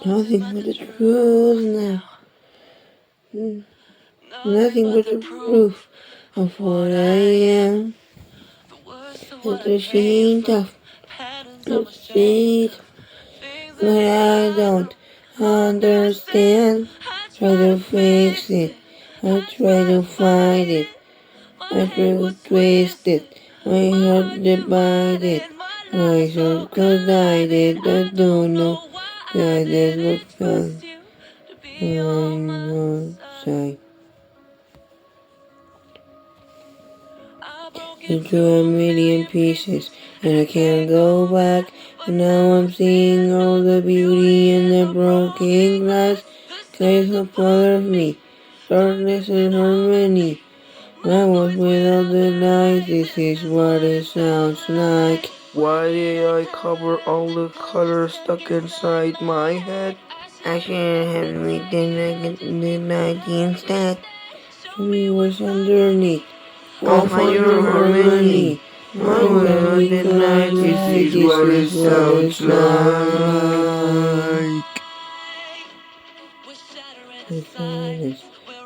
Nothing but the truth now. Nothing but the proof of what I am. At the sheen of the street, but I don't understand. Try to fix it, I try to fight it, I try to twist it, my heart divided, my soul collided. I don't know that is what's done on your side. Into a million pieces, and I can't go back. And now I'm seeing all the beauty in the broken glass. There's a part of me, darkness and harmony. I was without the light, this is what it sounds like. Why did I cover all the colors stuck inside my head? I should have written the light instead. We was underneath. I'll find your harmony. Why without the light, this is what it sounds like. The silence,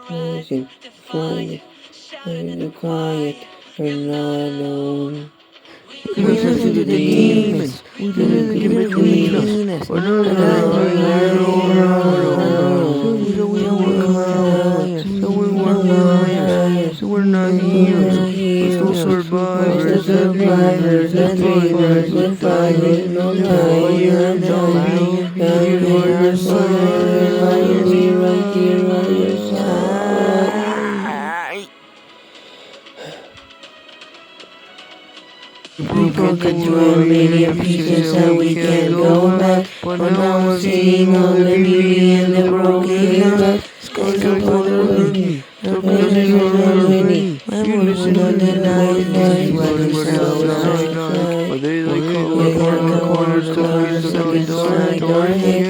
rising, flying, in the quiet, we're not alone. We listen to the demons, we didn't get between us. We're not alone. So we work higher, so we work higher. So we're not heroes, we're still survivors, survivors, and fighters, and fighters. No fire, no fire, here by your side, right here by your side. We broke into a million pieces and we can't go back. But now I'm seeing all the beauty in the broken glass. Scars are over me, the places are harmony. I'm losing on the night, this is what it sounds like. Are they like the corners stuck inside our head?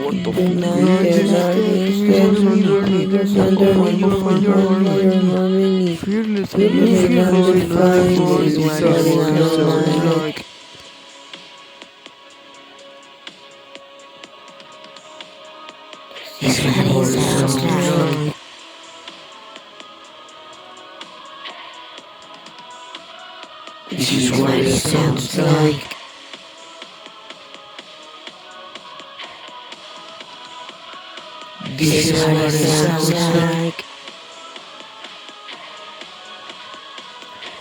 What the fuck? Underneath, you'll find your harmony. Fearless, this is what it sounds like. This is what it sounds like. This is what it sounds like. This is what it sounds like.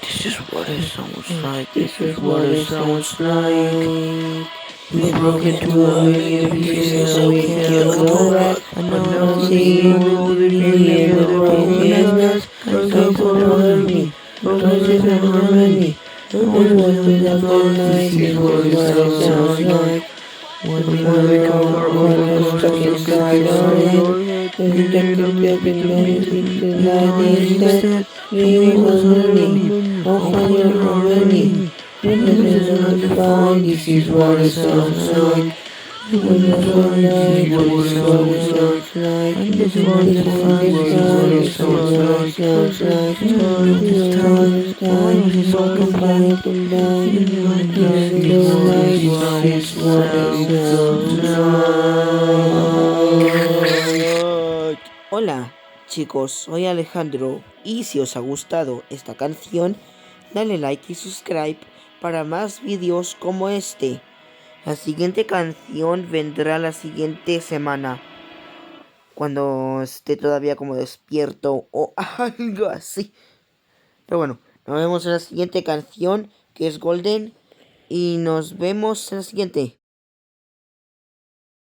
This is what it sounds like. This is what it sounds like. We broke into a million pieces so we can't go back. And now I'm seeing all the beauty in the brokenness. Cause don't bother me, places in harmony. And what was the love the night, this is what it sounds like. When we cover all the stuck inside our head, we detected the light instead. We was learning, I'll find your harmony. This is undefined, this is what it sounds like. When the sun light, what it sounds like. This is what it sounds like. Time is all combined. This is what it sounds like. Hola chicos, soy Alejandro y si os ha gustado esta canción, dale like y subscribe para más vídeos como este. La siguiente canción vendrá la siguiente semana, cuando esté todavía como despierto o algo así. Pero bueno, nos vemos en la siguiente canción, que es Golden, y nos vemos en la siguiente.